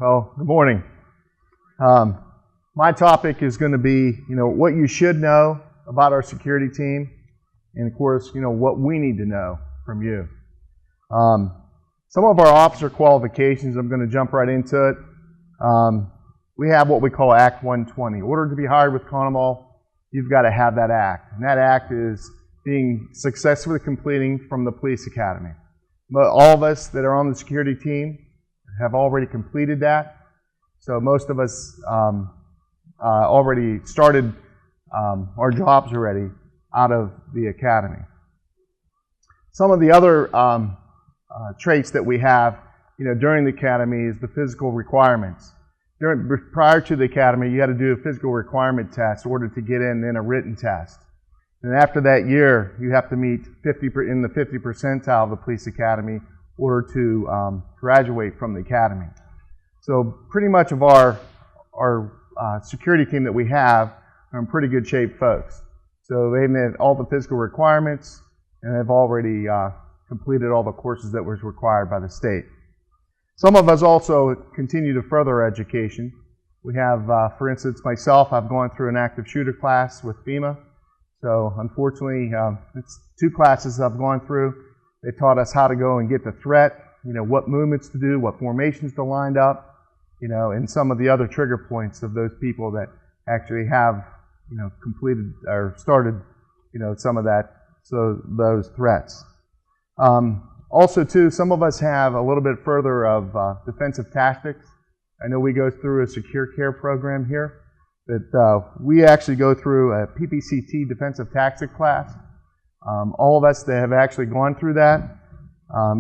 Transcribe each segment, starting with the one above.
Well, good morning. My topic is going to be, what you should know about our security team, and of course, what we need to know from you. Some of our officer qualifications, I'm going to jump right into it. We have what we call Act 120. In order to be hired with Conemaugh, you've got to have that act. And that act is being successfully completing from the police academy. But all of us that are on the security team have already completed that. So most of us already started our jobs already out of the academy. Some of the other traits that we have, during the academy is the physical requirements. Prior to the academy, you had to do a physical requirement test in order to get in, then a written test. And after that year, you have to meet in the 50 percentile of the police academy in order to graduate from the academy. So pretty much of our security team that we have are in pretty good shape folks. So they met all the physical requirements and have already completed all the courses that was required by the state. Some of us also continue to further our education. We have, for instance, myself, I've gone through an active shooter class with FEMA. So unfortunately, it's 2 classes I've gone through. They taught us how to go and get the threat, what movements to do, what formations to line up, and some of the other trigger points of those people that actually have, completed or started, some of that, so those threats. Also, too, some of us have a little bit further of defensive tactics. I know we go through a secure care program here, that we actually go through a PPCT defensive tactic class. All of us that have actually gone through that.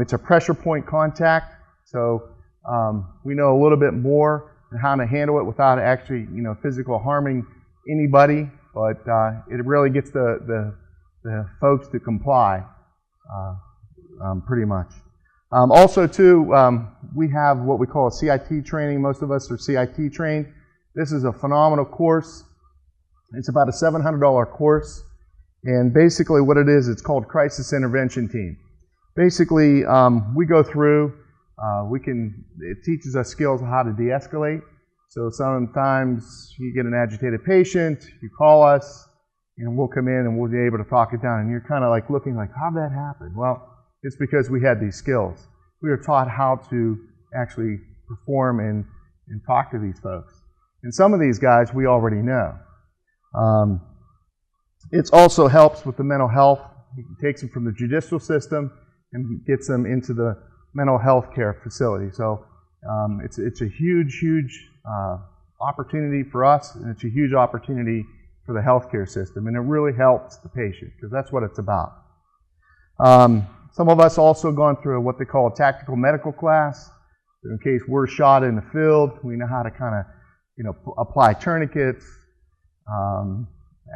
It's a pressure point contact, so we know a little bit more on how to handle it without actually, physical harming anybody, but it really gets the folks to comply. Pretty much. Also, too, we have what we call a CIT training. Most of us are CIT trained. This is a phenomenal course. It's about a $700 course. And basically what it is, it's called Crisis Intervention Team. Basically, we go through, it teaches us skills on how to de-escalate. So sometimes you get an agitated patient, you call us, and we'll come in and we'll be able to talk it down. And you're kind of like looking like, how'd that happen? Well, it's because we had these skills. We were taught how to actually perform and talk to these folks. And some of these guys we already know. It also helps with the mental health. It takes them from the judicial system and gets them into the mental health care facility. So it's a huge opportunity for us, and it's a huge opportunity for the healthcare system. And it really helps the patient, because that's what it's about. Some of us also gone through what they call a tactical medical class. So in case we're shot in the field, we know how to kind of, apply tourniquets,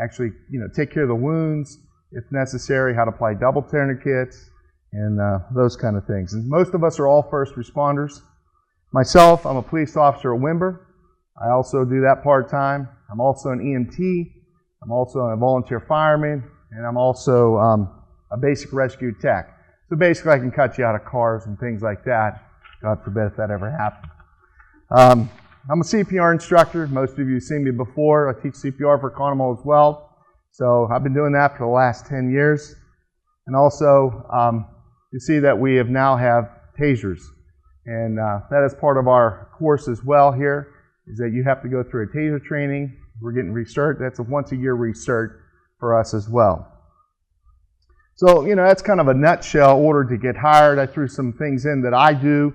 actually, take care of the wounds if necessary, how to apply double tourniquets, and those kind of things. And most of us are all first responders. Myself, I'm a police officer at Wimber. I also do that part-time. I'm also an EMT. I'm also a volunteer fireman, and I'm also a basic rescue tech. So basically, I can cut you out of cars and things like that. God forbid if that ever happened. I'm a CPR instructor. Most of you have seen me before. I teach CPR for Conemaugh as well. So I've been doing that for the last 10 years. And also, you see that we now have tasers. And that is part of our course as well here, is that you have to go through a taser training. We're getting recert. That's a once-a-year recert for us as well. So, that's kind of a nutshell order to get hired. I threw some things in that I do.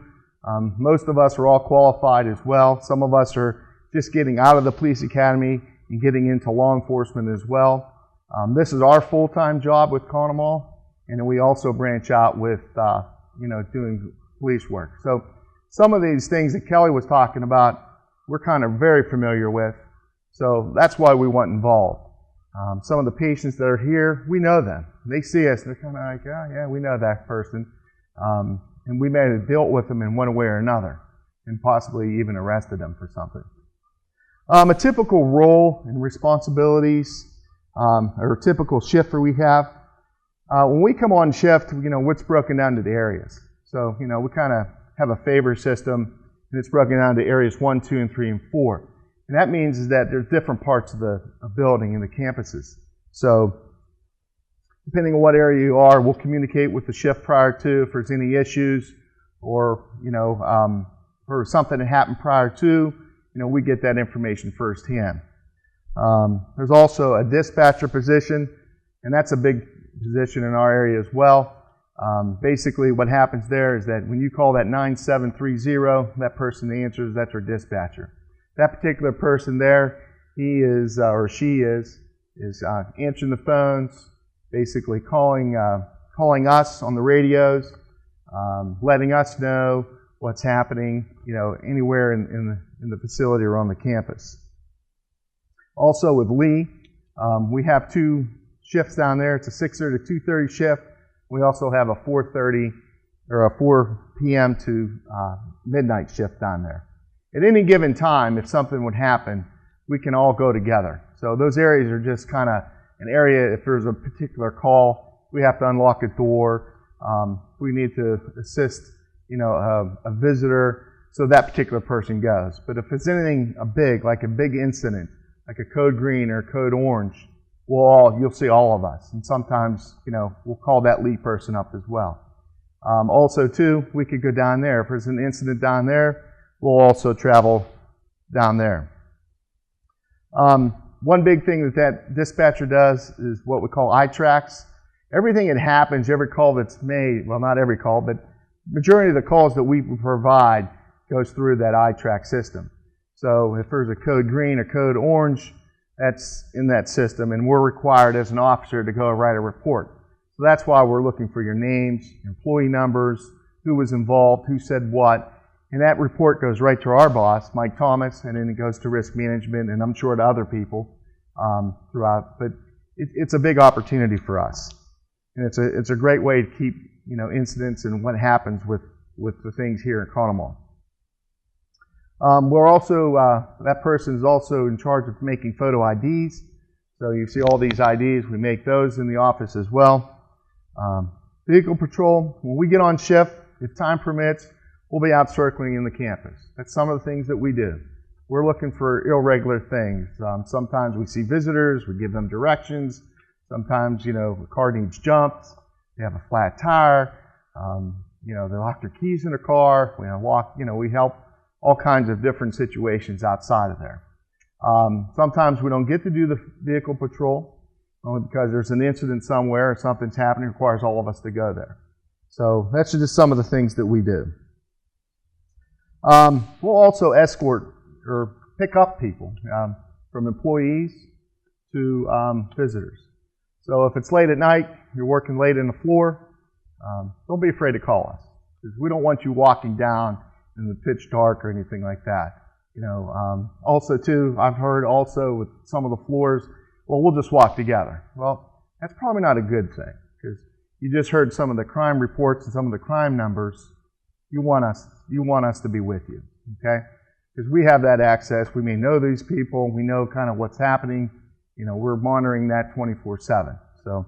Most of us are all qualified as well. Some of us are just getting out of the police academy and getting into law enforcement as well. This is our full-time job with Conemaugh, and then we also branch out with, doing police work. So some of these things that Kelly was talking about, we're kind of very familiar with. So that's why we want involved. Some of the patients that are here, we know them. They see us, they're kind of like, oh, yeah, we know that person. And we may have dealt with them in one way or another, and possibly even arrested them for something. A typical role and responsibilities, or a typical shift that we have. When we come on shift, what's broken down to the areas. So, we kind of have a favor system and it's broken down to areas 1, 2, and 3, and 4. And that means is that there's different parts of the building and the campuses. So depending on what area you are, we'll communicate with the shift prior to if there's any issues, or for something that happened prior to, we get that information firsthand. There's also a dispatcher position, and that's a big position in our area as well. Basically what happens there is that when you call that 9730, that person answers, that's our dispatcher. That particular person there, he is, or she is answering the phones, basically calling us on the radios, letting us know what's happening, anywhere in the facility or on the campus. Also with Lee, we have 2 shifts down there. It's a 6:30 to 2:30 shift. We also have a 4:30 or a 4 p.m. to midnight shift down there. At any given time, if something would happen, we can all go together. So those areas are just kind of an area. If there's a particular call, we have to unlock a door. We need to assist, a visitor, so that particular person goes. But if it's anything like a big incident, like a code green or a code orange, you'll see all of us. And sometimes, we'll call that lead person up as well. Also, too, we could go down there. If there's an incident down there, we'll also travel down there. One big thing that dispatcher does is what we call iTracks. Everything that happens, every call that's made, well, not every call, but majority of the calls that we provide goes through that iTrack system. So if there's a code green or code orange, that's in that system, and we're required as an officer to go write a report. So that's why we're looking for your names, employee numbers, who was involved, who said what, and that report goes right to our boss, Mike Thomas, and then it goes to risk management, and I'm sure to other people throughout. But it's a big opportunity for us, and it's a great way to keep incidents and what happens with the things here in Conemaugh. We're also, that person is also in charge of making photo IDs. So you see all these IDs, we make those in the office as well. Vehicle patrol, when we get on shift, if time permits, we'll be out circling in the campus. That's some of the things that we do. We're looking for irregular things. Sometimes we see visitors, we give them directions. Sometimes, the car needs jumped, they have a flat tire, they lock their keys in their car, we help all kinds of different situations outside of there. Sometimes we don't get to do the vehicle patrol only because there's an incident somewhere or something's happening, it requires all of us to go there. So that's just some of the things that we do. We'll also escort or pick up people from employees to visitors. So if it's late at night, you're working late in the floor, don't be afraid to call us, because we don't want you walking down in the pitch dark or anything like that. Also too, I've heard also with some of the floors, well, we'll just walk together. Well, that's probably not a good thing, because you just heard some of the crime reports and some of the crime numbers. You want us to be with you, okay? Because we have that access. We may know these people. We know kind of what's happening. We're monitoring that 24/7. So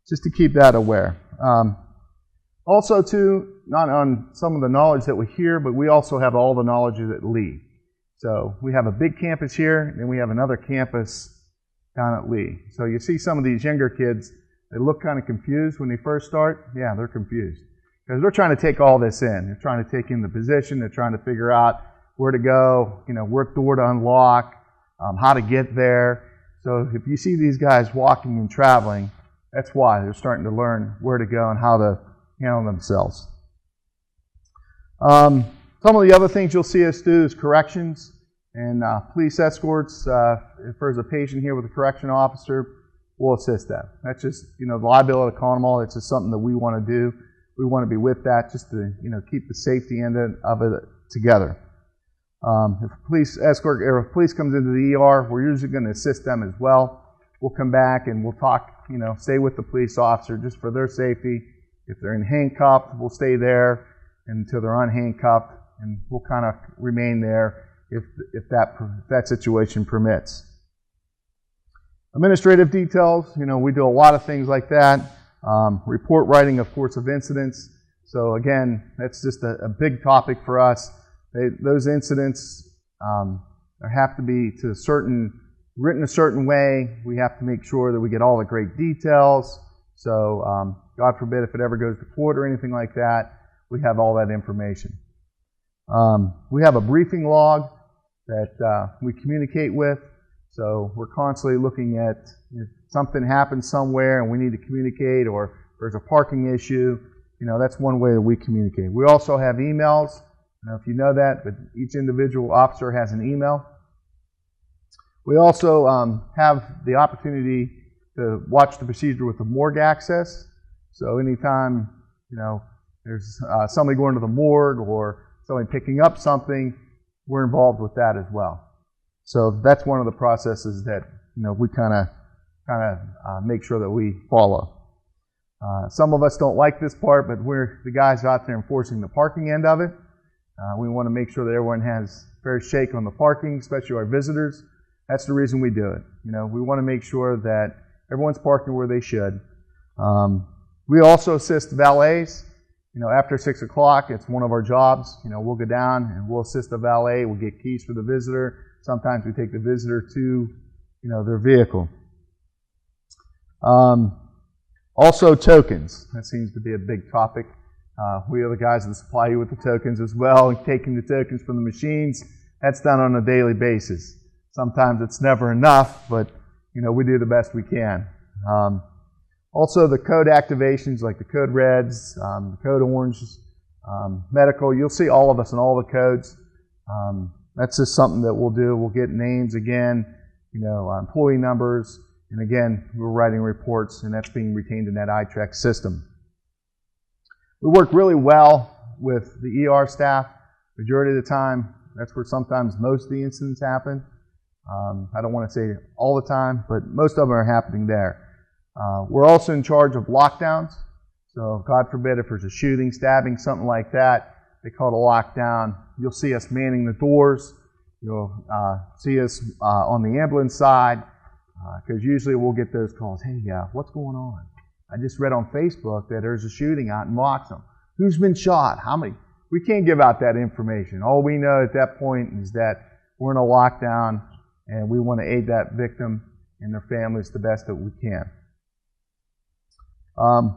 just to keep that aware. Also, too, not on some of the knowledge that we hear, but we also have all the knowledge that Lee. So we have a big campus here, and we have another campus down at Lee. So you see some of these younger kids, they look kind of confused when they first start. Yeah, they're confused, because they're trying to take all this in. They're trying to take in the position. They're trying to figure out where to go, what door to unlock, how to get there. So if you see these guys walking and traveling, that's why they're starting to learn where to go and how to handle themselves. Some of the other things you'll see us do is corrections and police escorts. If there's a patient here with a correction officer, we'll assist them. That's just, the liability of Conemaugh. It's just something that we want to do. We want to be with that just to, keep the safety end of it together. If a police escort or if police comes into the ER, we're usually going to assist them as well. We'll come back and we'll talk, stay with the police officer just for their safety. If they're in handcuffed, we'll stay there until they're unhandcuffed, and we'll kind of remain there if that situation permits. Administrative details, we do a lot of things like that. Report writing, of course, of incidents. So again, that's just a big topic for us those incidents have to be written a certain way. We have to make sure that we get all the great details. So God forbid if it ever goes to court or anything like that, we have all that information. We have a briefing log that we communicate with. So we're constantly looking at if something happens somewhere and we need to communicate, or there's a parking issue. That's one way that we communicate. We also have emails. I don't know if you know that, but each individual officer has an email. We also have the opportunity to watch the procedure with the morgue access. So anytime there's somebody going to the morgue or somebody picking up something, we're involved with that as well. So that's one of the processes that we kind of make sure that we follow. Some of us don't like this part, but we're the guys out there enforcing the parking end of it. We want to make sure that everyone has fair shake on the parking, especially our visitors. That's the reason we do it. We want to make sure that everyone's parking where they should. We also assist valets. After 6 o'clock, it's one of our jobs. We'll go down and we'll assist the valet. We'll get keys for the visitor. Sometimes we take the visitor to, their vehicle. Also tokens. That seems to be a big topic. We are the guys that supply you with the tokens as well, and taking the tokens from the machines. That's done on a daily basis. Sometimes it's never enough, but we do the best we can. Also the code activations like the code reds, the code oranges, medical. You'll see all of us in all the codes. That's just something that we'll do. We'll get names again, employee numbers, and again, we're writing reports, and that's being retained in that iTrex system. We work really well with the ER staff. Majority of the time, that's where sometimes most of the incidents happen. I don't want to say all the time, but most of them are happening there. We're also in charge of lockdowns. So God forbid if there's a shooting, stabbing, something like that, they call it a lockdown. You'll see us manning the doors. You'll see us on the ambulance side, because usually we'll get those calls. Hey, what's going on? I just read on Facebook that there's a shooting out in Moxham. Who's been shot? How many? We can't give out that information. All we know at that point is that we're in a lockdown and we want to aid that victim and their families the best that we can.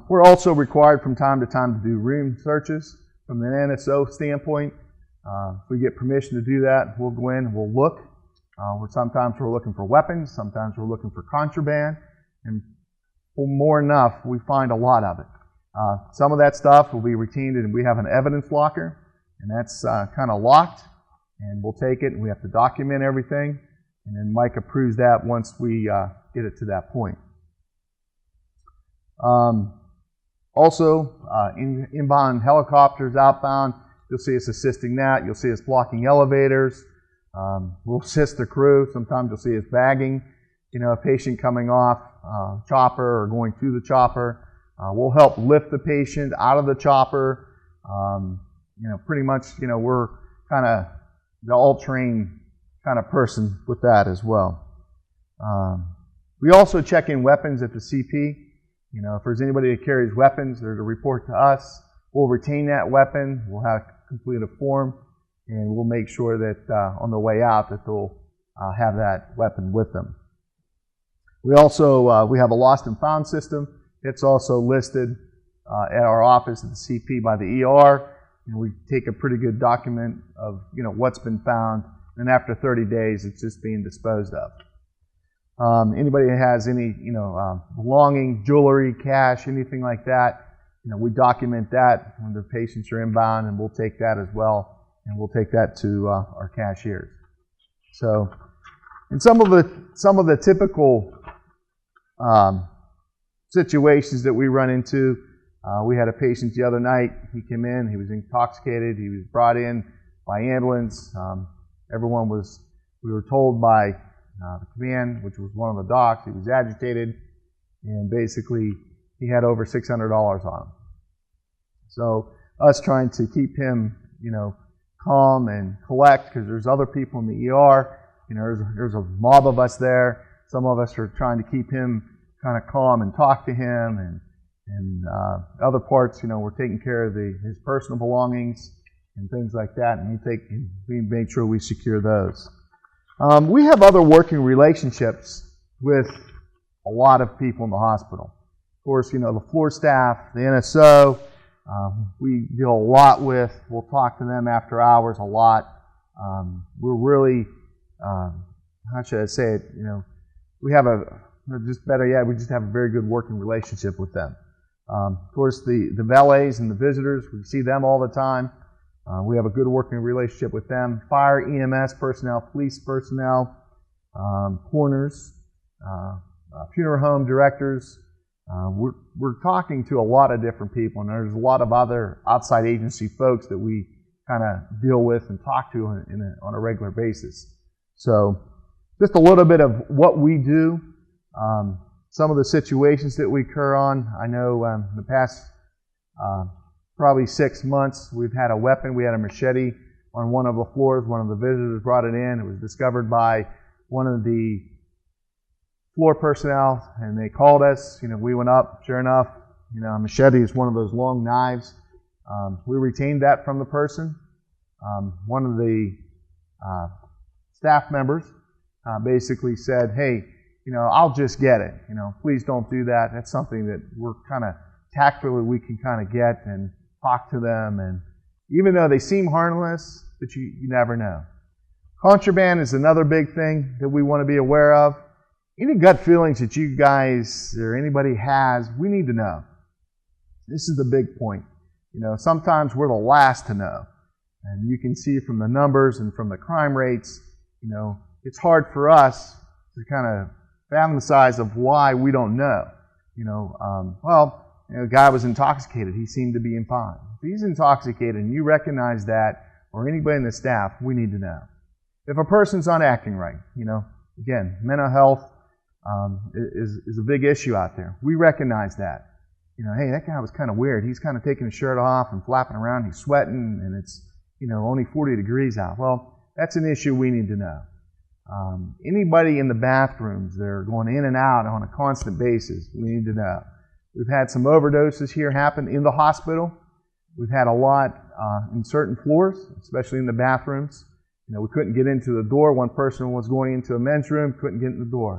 We're also required from time to time to do room searches from an NSO standpoint. If we get permission to do that, we'll go in and we'll look. Sometimes we're looking for weapons, sometimes we're looking for contraband, and more enough, we find a lot of it. Some of that stuff will be retained, and we have an evidence locker, and that's kind of locked, and we'll take it, and we have to document everything, and then Mike approves that once we get it to that point. Also, inbound helicopters, outbound, you'll see us assisting that. You'll see us blocking elevators. We'll assist the crew. Sometimes you'll see us bagging, a patient coming off chopper or going through the chopper. We'll help lift the patient out of the chopper. Pretty much, we're kind of the all-trained kind of person with that as well. We also check in weapons at the CP. If there's anybody that carries weapons, there's a report to us. We'll retain that weapon. We'll have complete a form, and we'll make sure that on the way out that they'll have that weapon with them. We also we have a lost and found system. It's also listed at our office at the CP by the ER, and we take a pretty good document of what's been found. And after 30 days, it's just being disposed of. Anybody that has any belonging, jewelry, cash, anything like that, we document that when the patients are inbound, and we'll take that as well, and we'll take that to our cashiers. So, in some of the typical situations that we run into, we had a patient the other night. He came in. He was intoxicated. He was brought in by ambulance. We were told by the command, which was one of the docs, he was agitated, and basically he had over $600 on him. So us trying to keep him, calm and collect, because there's other people in the ER. There's a mob of us there. Some of us are trying to keep him kind of calm and talk to him, and other parts, we're taking care of his personal belongings, and things like that, and we make sure we secure those. We have other working relationships with a lot of people in the hospital. Of course, the floor staff, the NSO, we deal a lot with. We'll talk to them after hours a lot. We're really, how should I say it, we have just better yet, we just have a very good working relationship with them. Of course, the valets and the visitors, we see them all the time. We have a good working relationship with them. Fire, EMS personnel, police personnel, coroners, funeral home directors. We're talking to a lot of different people, and there's a lot of other outside agency folks that we kind of deal with and talk to on a regular basis. So just a little bit of what we do, some of the situations that we occur on. I know in the past probably 6 months, we've had a weapon. We had a machete on one of the floors. One of the visitors brought it in. It was discovered by one of the floor personnel, and they called us. We went up. Sure enough, a machete is one of those long knives. We retained that from the person. One of the staff members basically said, "Hey, I'll just get it. Please don't do that." That's something that we're kind of tactfully we can kind of get and talk to them. And even though they seem harmless, but you never know. Contraband is another big thing that we want to be aware of. Any gut feelings that you guys or anybody has, we need to know. This is the big point. Sometimes we're the last to know. And you can see from the numbers and from the crime rates, it's hard for us to kind of fathom the size of why we don't know. The guy was intoxicated. He seemed to be in fine. If he's intoxicated and you recognize that, or anybody in the staff, we need to know. If a person's not acting right, again, mental health is a big issue out there. We recognize that. Hey, that guy was kind of weird. He's kind of taking his shirt off and flapping around. He's sweating, and it's only 40 degrees out. Well, that's an issue we need to know. Anybody in the bathrooms, they're going in and out on a constant basis, we need to know. We've had some overdoses here happen in the hospital. We've had a lot in certain floors, especially in the bathrooms. We couldn't get into the door. One person was going into a men's room, couldn't get in the door.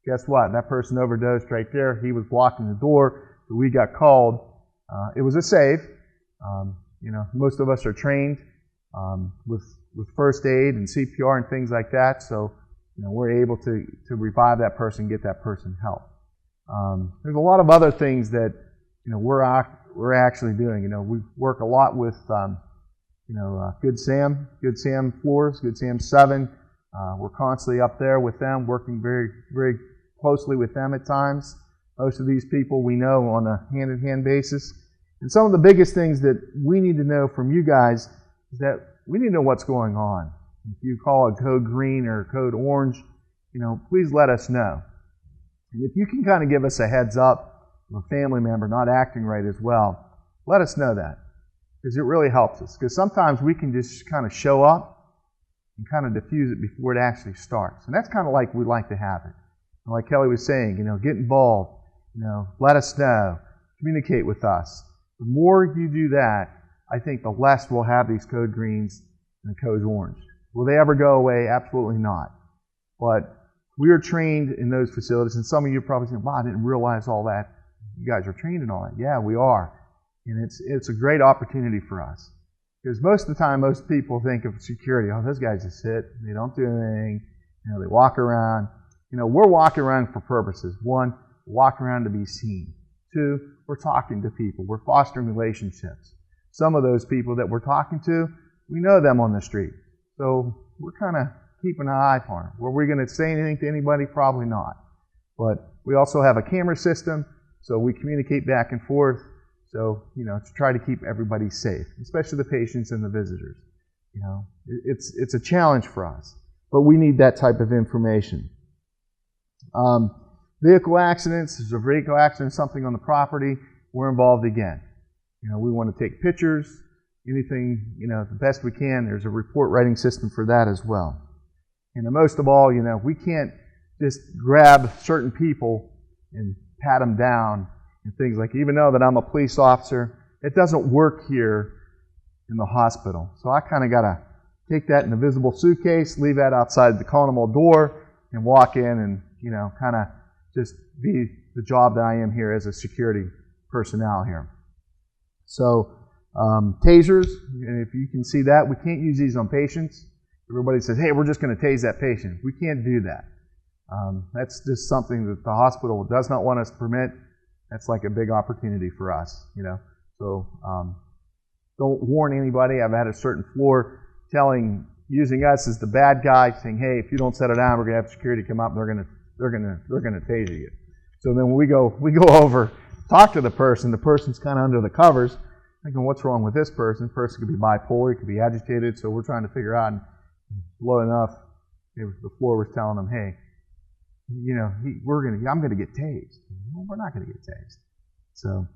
Guess what? That person overdosed right there. He was blocking the door. So we got called. It was a save. Most of us are trained with first aid and CPR and things like that. So, we're able to revive that person, get that person help. There's a lot of other things that, we're actually doing. We work a lot with, Good Sam floors, Good Sam 7. We're constantly up there with them, working very, very closely with them at times. Most of these people we know on a hand-in-hand basis. And some of the biggest things that we need to know from you guys is that we need to know what's going on. If you call a code green or code orange, please let us know. And if you can kind of give us a heads up of a family member not acting right as well, let us know that. Because it really helps us. Because sometimes we can just kind of show up and kind of diffuse it before it actually starts. And that's kind of like we like to have it. And like Kelly was saying, get involved. Let us know. Communicate with us. The more you do that, I think the less we'll have these code greens and the code orange. Will they ever go away? Absolutely not. But we are trained in those facilities, and some of you are probably saying, "Wow, I didn't realize all that. You guys are trained in all that." Yeah, we are. And it's a great opportunity for us. Because most of the time, most people think of security, "Oh, those guys just sit, they don't do anything, they walk around." We're walking around for purposes. One, walk around to be seen. Two, we're talking to people. We're fostering relationships. Some of those people that we're talking to, we know them on the street. So we're kind of keeping an eye on them. Were we going to say anything to anybody? Probably not. But we also have a camera system, so we communicate back and forth. So, to try to keep everybody safe, especially the patients and the visitors. It's a challenge for us, but we need that type of information. Vehicle accidents, there's a vehicle accident, something on the property, we're involved again. We want to take pictures, anything, the best we can. There's a report writing system for that as well. And most of all, we can't just grab certain people and pat them down and things like, even though that I'm a police officer, it doesn't work here in the hospital. So I kind of got to take that in a visible suitcase, leave that outside the Conemaugh door, and walk in and, kind of just be the job that I am here as a security personnel here. So tasers, if you can see that, we can't use these on patients. Everybody says, hey, we're just going to tase that patient. We can't do that. That's just something that the hospital does not want us to permit. That's like a big opportunity for us, So don't warn anybody. I've had a certain floor using us as the bad guy, saying, hey, if you don't set it down, we're going to have security come up and they're going to tase you. So then when we go over, talk to the person's kind of under the covers, thinking, what's wrong with this person? The person could be bipolar, he could be agitated, so we're trying to figure out, and low enough, the floor was telling them, hey, I'm going to get tased. Well, we're not going to get tased. So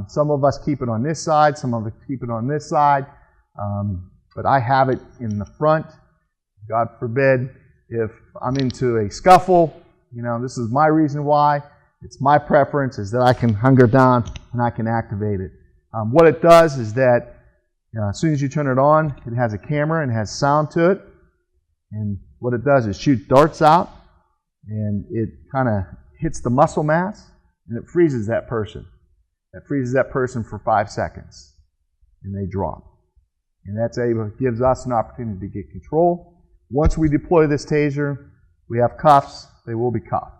some of us keep it on this side, some of us keep it on this side, but I have it in the front. God forbid if I'm into a scuffle, this is my reason why. It's my preference is that I can hunker down and I can activate it. What it does is that as soon as you turn it on, it has a camera and has sound to it. And what it does is shoot darts out, and it kind of hits the muscle mass, and it freezes that person. It freezes that person for 5 seconds, and they drop. And gives us an opportunity to get control. Once we deploy this taser, we have cuffs. They will be cuffed.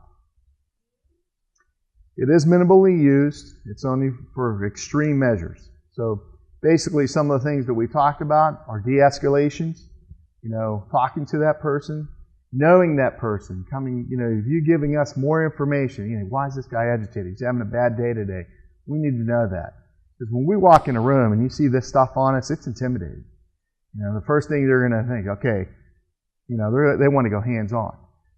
It is minimally used. It's only for extreme measures. So basically some of the things that we talked about are de-escalations, talking to that person, knowing that person, if you giving us more information, why is this guy agitated? He's having a bad day today. We need to know that. Because when we walk in a room and you see this stuff on us, it's intimidating. The first thing they're going to think, okay, they want to go hands-on.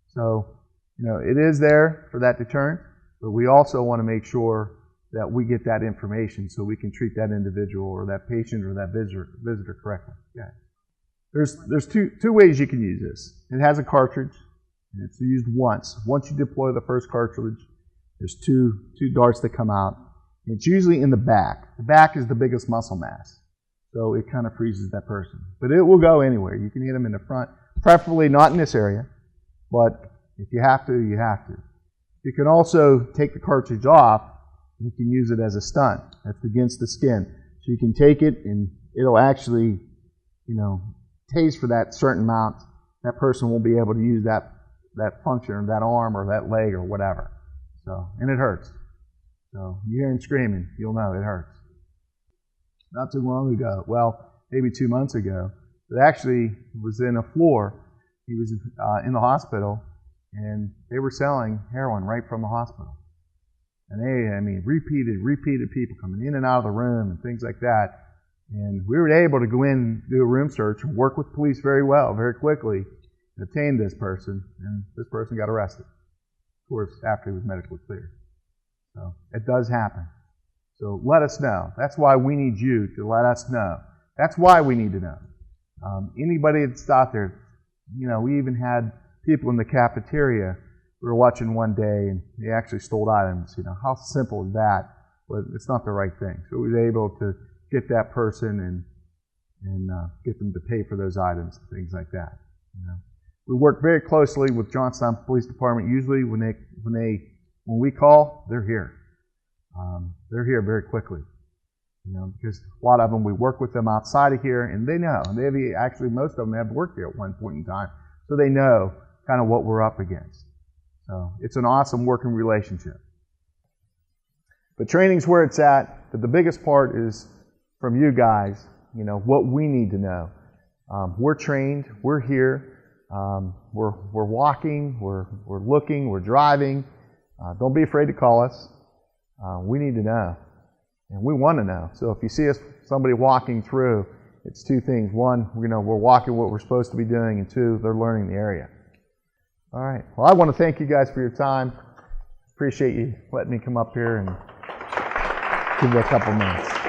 So, it is there for that deterrent, but we also want to make sure that we get that information so we can treat that individual or that patient or that visitor correctly. Yeah. There's two ways you can use this. It has a cartridge, and it's used once. Once you deploy the first cartridge, there's two darts that come out. And it's usually in the back. The back is the biggest muscle mass, so it kind of freezes that person. But it will go anywhere. You can hit them in the front, preferably not in this area, but if you have to, you have to. You can also take the cartridge off, and you can use it as a stunt. That's against the skin. So you can take it, and it'll actually, tase for that certain amount. That person won't be able to use that function or that arm or that leg or whatever. So, and it hurts. So you hear him screaming, you'll know it hurts. Not too long ago, well, maybe 2 months ago, it actually was in a floor. He was in the hospital, and they were selling heroin right from the hospital. And repeated people coming in and out of the room and things like that. And we were able to go in and do a room search and work with police very well, very quickly, and obtain this person, and this person got arrested. Of course, after he was medically cleared. So it does happen. So let us know. That's why we need you to let us know. That's why we need to know. Anybody that's out there, we even had people in the cafeteria. We were watching one day, and they actually stole items. How simple is that? But it's not the right thing. So we were able to get that person and get them to pay for those items and things like that. We work very closely with Johnstown Police Department. Usually, when we call, they're here. They're here very quickly. Because a lot of them, we work with them outside of here, and they know. Actually, most of them have worked here at one point in time, so they know kind of what we're up against. So it's an awesome working relationship. But training's where it's at, but the biggest part is from you guys, what we need to know. We're trained, we're here, we're walking, we're looking, we're driving. Don't be afraid to call us. We need to know, and we want to know. So if you see somebody walking through, it's two things. One, we're walking what we're supposed to be doing, and two, they're learning the area. All right. Well, I want to thank you guys for your time. Appreciate you letting me come up here and give you a couple minutes.